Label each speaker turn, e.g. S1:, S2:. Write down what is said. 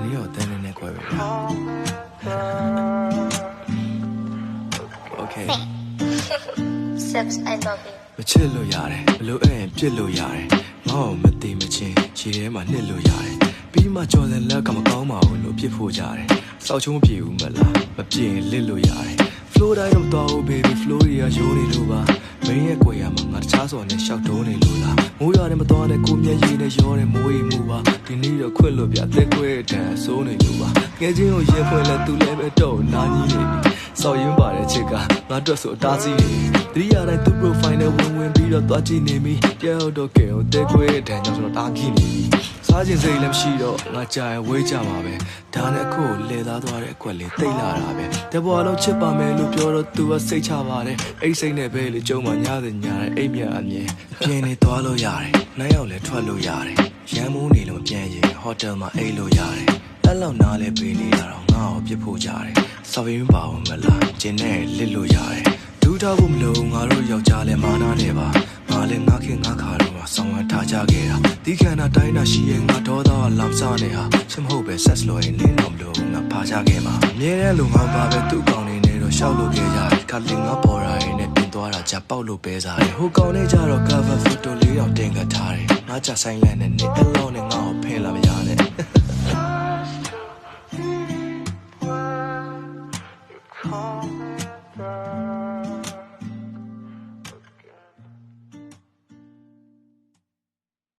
S1: 你有等人的怪味。OK。
S2: Subs, I love you.
S1: မချစ်လို့ရတယ်မလို့အဲ့ရင်ပြစ်လို့ရတယ်ငါ့ကိုမသိမချင်းခြေထဲမှာနှစ်လို့ရတယ်ပြီးမှကြော်စင်လက်ကမကောင်းပါဘူးလို့ပြစ်ဖို့ကြတယ်စောက်ချုံမပြေဘူးမလားမပြေရင်လစ်လို့ရတယ် flow တိုင်းတော့တော့ baby flow တွေကရိုးနေလို့ပါမင်းရဲ့ကိုယ်ရမှာငါတခြားစော်နဲ့ရှောက်တုံးနေလို့လားမိုးရတယ်မတော်နဲ့ကိုမျက်ရည်နဲ့ရောတယ်မိုးရီမူပါဒီနေ့တော့ခွင့်လို့ပြသက်ခွဲတန်စိုးနေလို့ပါငယ်ချင်းကိုရင်ဖွင့်လဲသူလည်းပဲတော့နားကြီးနေပြီစောက်ရင်ပါတဲ့ချစ်ကငါတို့ဆိုအတားစီးနေတတိယတိုင်းသူ profile နဲ့ဝင်ပြီးတော့သွားကြည့်နေပြီကြောက်တော့ကဲဟိုတဲခွဲတန်ကြောင့်ကျွန်တော်တားကြည့်နေပြီစားခြင်းစိတ်လည်းမရှိတော့ငါကြာရင်ဝေးကြမှာပဲဒါနဲ့အခုလဲသားသွားတဲ့အကွက်လေးတိတ်လာတာပဲတဘောလုံးချစ်ပါမယ်လို့ပြောတော့သူကစိတ်ချပါတယ်အိတ်စိတ်နဲ့ပဲလေကျုံမှညားတယ်ညားတယ်အိတ်မြအမြင်ပြင်းနေသွားလို့ရတယ်နိုင်ရောက်လဲထွက်လို့ရတယ်ရမ်းမိုးနေလို့ပြန်ရင်ဟိုတယ်မှာအိတ်လို့ရတယ်အဲ့လောက်နားလဲပေးနေတာတော့ငါ့ကိုပြစ်ဖို့ကြတယ်စော်ရင်းပါဦးမလားကျင်းနဲ့လစ်လို့ရတယ်ဒူးထားဖို့မလို့ငါတို့ယောက်ျားလဲမာနာနေပါငါလည်းငါခင်ငါခါတော့ဆောင်းဝထားကြခဲ့တာဒီခန္ဓာတိုင်းတာရှိရင်ငါတော့တော့လမ်းစားနေဟာချမဟုတ်ပဲဆက်လို့ရင်လင်းတော့မလို့ငါဖားကြခဲ့မှာအမြဲတမ်းလုံငါပါပဲသူ့ကောင်နေနေတော့ရှောက်လို့ခဲ့ရတယ်ခါလင်းငါပေါ်လာရင်နဲ့ပြင်သွားတာကြပေါက်လို့ပဲစားတယ်ဟိုကောင်လေးကြတော့ cover photo လေးတော့တင်ကထားတယ်ငါကြဆိုင်လန့်နဲ့နေအလောနဲ့ငါ့ကိုဖဲလာမရ